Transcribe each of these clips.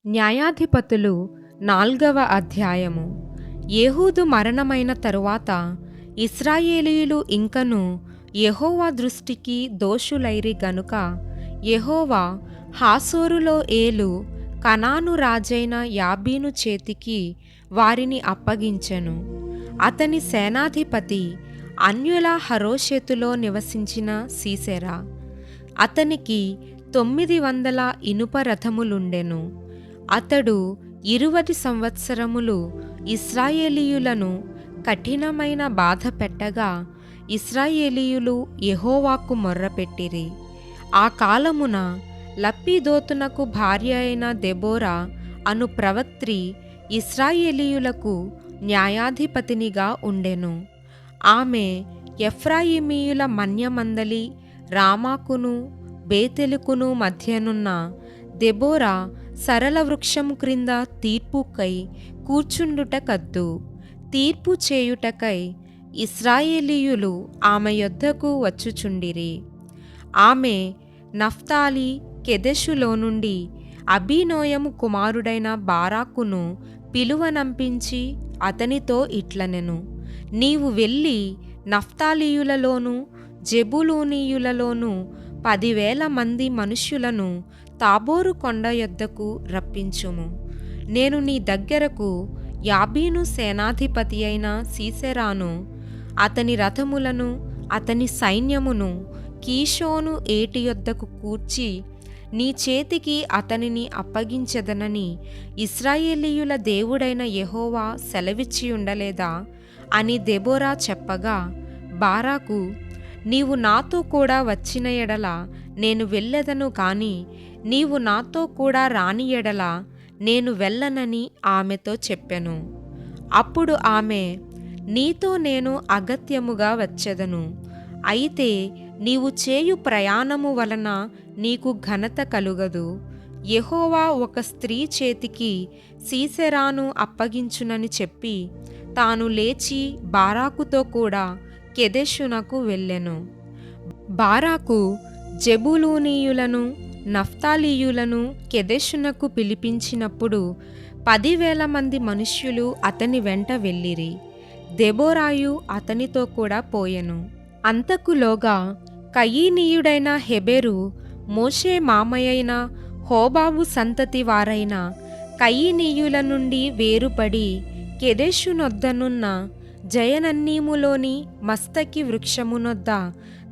న్యాయాధిపతులు 4వ అధ్యాయము. ఏహూదు మరణమైన తరువాత ఇశ్రాయేలీయులు ఇంకను యెహోవా దృష్టికి దోషులైరి గనుక యెహోవా హాసోరులో ఏలు కనాను రాజైన యాబీను చేతికి వారిని అప్పగించెను. అతని సేనాధిపతి అన్యుల హరోషెతులో నివసించిన సీసెరా. అతనికి 900 ఇనుప రథములుండెను. అతడు 20 సంవత్సరములు ఇశ్రాయేలీయులను కఠినమైన బాధ పెట్టగా ఇశ్రాయేలీయులు యెహోవాకు మొర్రపెట్టిరి. ఆ కాలమున లప్పీదోతునకు భార్య అయిన దెబోరా అను ప్రవక్త్రి ఇశ్రాయేలీయులకు న్యాయాధిపతినిగా ఉండెను. ఆమె ఎఫ్రాయిమీయుల మన్యమందలి రామాకును బేతెలుకును మధ్యనున్న దెబోరా సరళ వృక్షము క్రింద తీర్పుకై కూర్చుండుటకద్దు. తీర్పు చేయుటకై ఇశ్రాయేలీయులు ఆమె యొద్దకు వచ్చుచుండిరి. ఆమె నఫ్తాలి కెదెషులో నుండి అబీనోయము కుమారుడైన బారాకును పిలువనంపించి అతనితో ఇట్లనెను: నీవు వెళ్ళి నఫ్తాలీయులలోను జెబూలూనీయులలోను 10,000 మంది మనుష్యులను తాబోరు కొండ యొద్దకు రప్పించుము. నేను నీ దగ్గరకు యాబీను సేనాధిపతి అయిన సీసెరాను అతని రథములను అతని సైన్యమును కీషోను ఏటి యొద్దకు కూర్చి నీ చేతికి అతనిని అప్పగించెదనని ఇశ్రాయేలీయుల దేవుడైన యెహోవా సెలవిచ్చి ఉండలేదా అని దెబోరా చెప్పగా, బారాకు, నీవు నాతో కూడా వచ్చిన ఎడల నేను వెళ్ళెదను కాని నీవు నాతో కూడా రాని ఎడల నేను వెళ్ళనని ఆమెతో చెప్పెను. అప్పుడు ఆమె, నీతో నేను అగత్యముగా వచ్చెదను. అయితే నీవు చేయు ప్రయాణము వలన నీకు ఘనత కలుగదు. యెహోవా ఒక స్త్రీ చేతికి సీసెరాను అప్పగించునని చెప్పి తాను లేచి బారాకుతో కూడా కెదెషునకు వెళ్ళెను. బారాకు జెబూలూనీయులను నఫ్తాలీయులను కెదెషునకు పిలిపించినప్పుడు 10,000 మంది మనుష్యులు అతని వెంట వెళ్ళిరి. దెబోరాయు అతనితో కూడా పోయెను. అంతకులోగా కయీనీయుడైన హెబెరు మోషే మామయ్యైన హోబాబు సంతతి వారైన కయీనీయుల నుండి వేరుపడి కెదెషునొద్దనున్న జయనన్నీములోని మస్తకి వృక్షమునొద్ద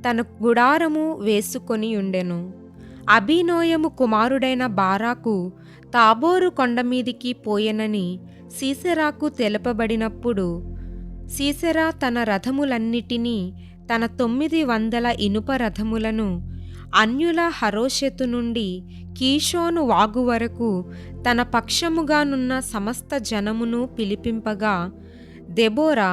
తన గుడారము వేసుకొని ఉండెను. అబీనోయము కుమారుడైన బారాకు తాబోరు కొండమీదికి పోయెనని సీసెరాకు తెలుపబడినప్పుడు సీసెరా తన రథములన్నిటినీ తన 900 ఇనుప రథములను అన్యుల హరోషెతు నుండి కీషోను వాగు వరకు తన పక్షముగానున్న సమస్త జనమును పిలిపింపగా, దెబోరా,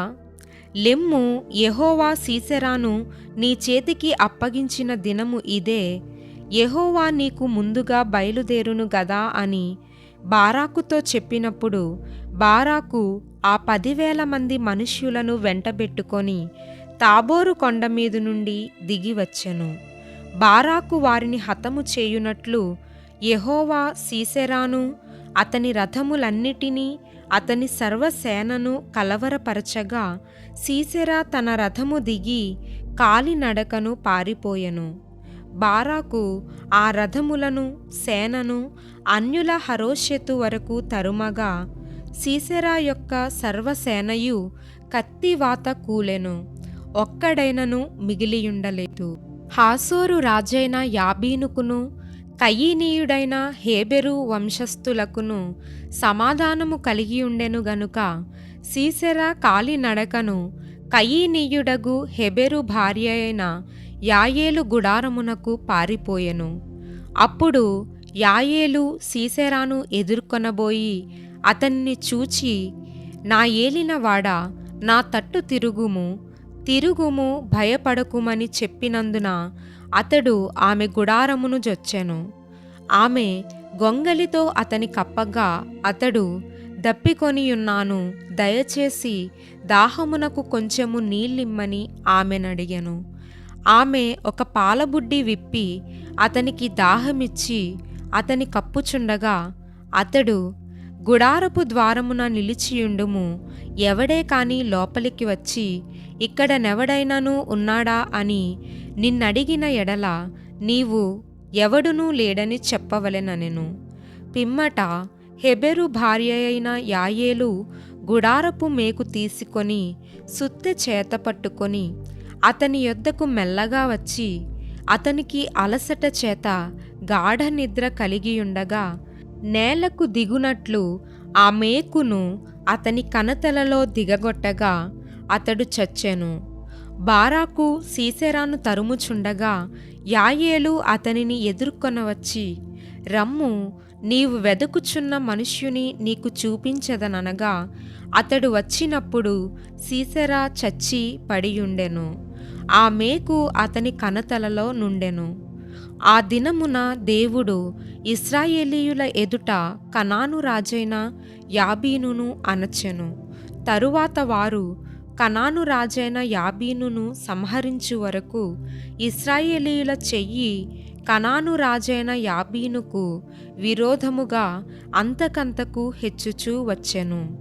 లెమ్ము, యెహోవా సీసెరాను నీ చేతికి అప్పగించిన దినము ఇదే. యెహోవా నీకు ముందుగా బయలుదేరును గదా అని బారాకుతో చెప్పినప్పుడు బారాకు ఆ 10,000 మంది మనుష్యులను వెంటబెట్టుకొని తాబోరు కొండ మీద నుండి దిగి వచ్చెను. బారాకు వారిని హతము చేయునట్లు యెహోవా సీసెరాను అతని రథములన్నిటినీ అతని సర్వసేనను కలవరపరచగా సీసెరా తన రథము దిగి కాలినడకను పారిపోయెను. బారాకు ఆ రథములను సేనను అన్యుల హరోషెతు వరకు తరుమగా సీసెరా యొక్క సర్వసేనయు కత్తివాత కూలెను. ఒక్కడైనను మిగిలియుండలేదు. హాసోరు రాజైన యాబీనుకును కయీనీయుడైన హేబెరు వంశస్థులకును సమాధానము కలిగియుండెను గనుక సీసెరా కాలినడకను కయీనీయుడగు హెబెరు భార్య అయిన యాయేలు గుడారమునకు పారిపోయెను. అప్పుడు యాయేలు సీసెరాను ఎదుర్కొనబోయి అతన్ని చూచి, నా ఏలినవాడా, నా తట్టు తిరుగుము, భయపడకుమని చెప్పినందున అతడు ఆమె గుడారమును జొచ్చెను. ఆమె గొంగలితో అతని కప్పగా అతడు, దప్పికొనియున్నాను, దయచేసి దాహమునకు కొంచెము నీళ్ళిమ్మని ఆమెనడిగెను. ఆమె ఒక పాలబుడ్డి విప్పి అతనికి దాహమిచ్చి అతని కప్పుచుండగా అతడు, గుడారపు ద్వారమున నిలిచియుండుము, ఎవడే కాని లోపలికి వచ్చి ఇక్కడనెవడైనను ఉన్నాడా అని నిన్నడిగిన ఎడల నీవు ఎవడునూ లేడని చెప్పవలెననెను. పిమ్మట హెబెరు భార్యయైన యాయేలు గుడారపు మేకు తీసుకొని సుత్తె చేత పట్టుకొని అతని యొద్దకు మెల్లగా వచ్చి అతనికి అలసట చేత గాఢ నిద్ర కలిగియుండగా నేలకు దిగునట్లు ఆ మేకును అతని కణతలలో దిగగొట్టగా అతడు చచ్చెను. బారాకు సీసెరాను తరుముచుండగా యాయేలు అతనిని ఎదుర్కొనవచ్చి, రమ్ము, నీవు వెదకుచున్న మనుష్యుని నీకు చూపించదనగా అతడు వచ్చినప్పుడు సీసెరా చచ్చి పడియుండెను. ఆ మేకు అతని కణతలలో నుండెను. ఆ దినమున దేవుడు ఇశ్రాయేలీయుల ఎదుట కనాను రాజైన యాబీనును అణచెను. తరువాత వారు కనాను రాజైన యాబీనును సంహరించు వరకు ఇశ్రాయేలీయుల చెయ్యి కనాను రాజైన యాబీనుకు విరోధముగా అంతకంతకు హెచ్చుచూ వచ్చెను.